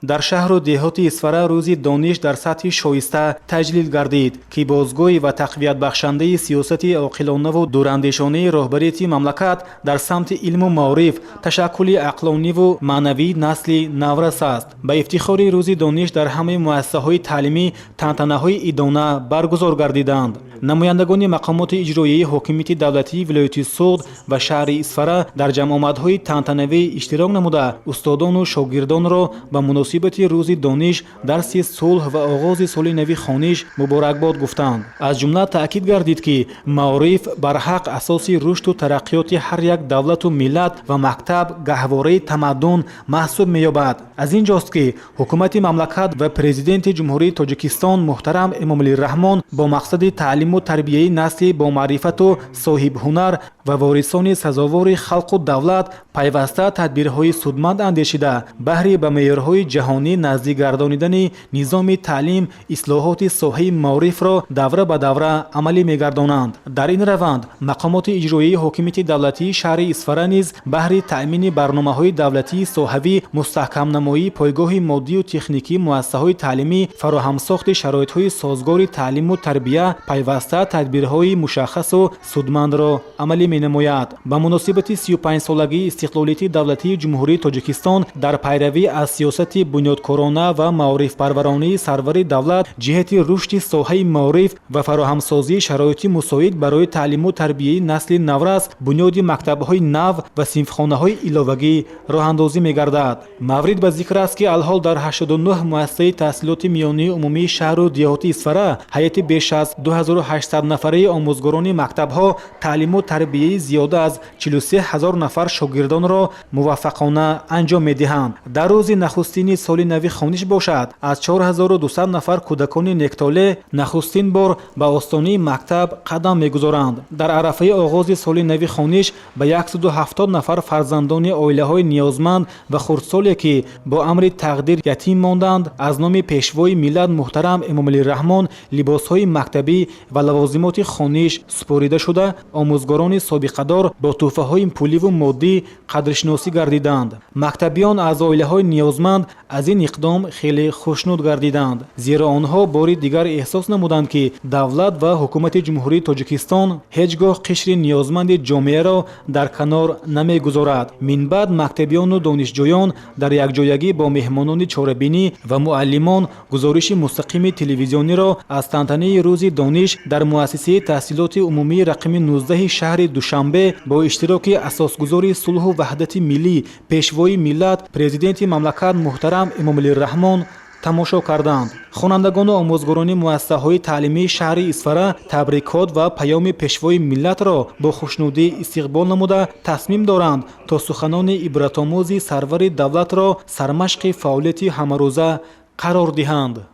در شهر و دهات اسفره روزی دانش در سطح شایسته تجلیل گردید که بازگوی و تقویت بخشنده سیاست عاقلانه و دوراندیشانه رهبریت مملکت در سمت علم و معرف تشکل عقلانی و معنوی نسل نورس است. به افتخار روزی دانش در همه مؤسسه‌های تعلیمی تنتنه‌های ادانه برگزار گردیدند. نمایندگان مقامات اجرایی حاکمیت دولتی ولایت سوغد و شهر اسفره در جمع آمدهای تنتنوی اشتراک نموده استادان و شاگردان را به مناسبت روز دانش درس صلح و آغاز سال نو خوانش مبارکباد گفتند. از جمله تاکید گردید که معارف بر حق اساس رشد و ترقیات هر یک دولت و ملت و مکتب گهواره تمدن محسوب می‌یابد. از اینجاست که حکومت مملکت و پرزیدنت جمهوری تاجیکستان محترم امامعلی رحمان با مقصد تعلیم و تربیه نسل با معرفت و صاحب هنر و وارثان سزاوار خلق و دولت پیوسته تدبیرهای سودمند اندیشیده بهر به معیارهای جهانی نزدیک گردانیدن نظام تعلیم اصلاحات ساحه معارف را دوره به دوره عملی می‌گردانند. در این روند مقامات اجرایی حاکمیت دولتی شهر اسفره نیز بهر تأمین برنامه‌های دولتی ساحوی مستحکم نمایی پایگاه مادی و تکنیکی مؤسسه‌های تعلیمی فراهم ساخت شرایط‌های سازگار تعلیم و تربیت پیوسته تدبیرهای مشخص و سودمند را عملی می‌نماید. به مناسبت 35 سالگی استقلالیت دولتی جمهوری تاجیکستان در پیروی از سیاست بنیادکارانه و معارف پرورانه سرور دولت جهت رشد ساحه معارف و فراهمسازی شرایط مساعد برای تعلیم و تربیه نسل نورس بنیاد مکتب‌های نو و صنفخانه‌های علاوگی راه اندازی می‌گردد. مورد به ذکر است که الحال در 89 مؤسسه تحصیلات میانی عمومی شهر و دیهات اسفره هیئت بیش از 2800 نفره آموزگاران مکتب‌ها تعلیم و تربیه زیاده از 43000 نفر شاگردان را موفقانه انجام می‌دهند. در روز نخستین سال نو خوانش باشد از 4200 نفر کودکان نکتاله نخستین بار به آستانه مکتب قدم می‌گذارند. در عرفه آغاز سال نو خوانش به 170 نفر فرزندان عائله‌های نیازمند و خردسالی که با امر تقدیر یتیم ماندند از نام پیشوای ملت محترم امامعلی رحمان لباس‌های مکتبی و لوازمات خوانش سپرده شده آموزگاران سابقه‌دار با تحفه‌های پولی و مادی قدرشناسی گردیدند. مکتبیان از عائله‌های نیازمند از این اقدام خیلی خوشنود گردیدند، زیرا آنها بار دیگر احساس نمودند که دولت و حکومت جمهوری تاجیکستان هیچگاه قشر نیازمند جامعه را در کنار نمیگذارد. من بعد مکتبیان و دانشجویان در یکجایگی با مهمانان چاره‌بینی و معلمان گزارش مستقیم تلویزیونی را از تنتنه روز دانش در مؤسسه تحصیلات عمومی رقم 19 شهر دوشنبه با اشتراک اساسگزار صلح و وحدت ملی پیشوای ملت پرزیدنت مملکت محترم امامعلی رحمان تماشا کردند. خوانندگان و آموزگاران مؤسسه‌های تعلیمی شهر اسفره تبریکات و پیام پیشوای ملت را با خوشنودی استقبال نموده تصمیم دارند تا سخنان عبرت‌آموز سرور دولت را سرمشق فعالیت همه‌روزه قرار دهند.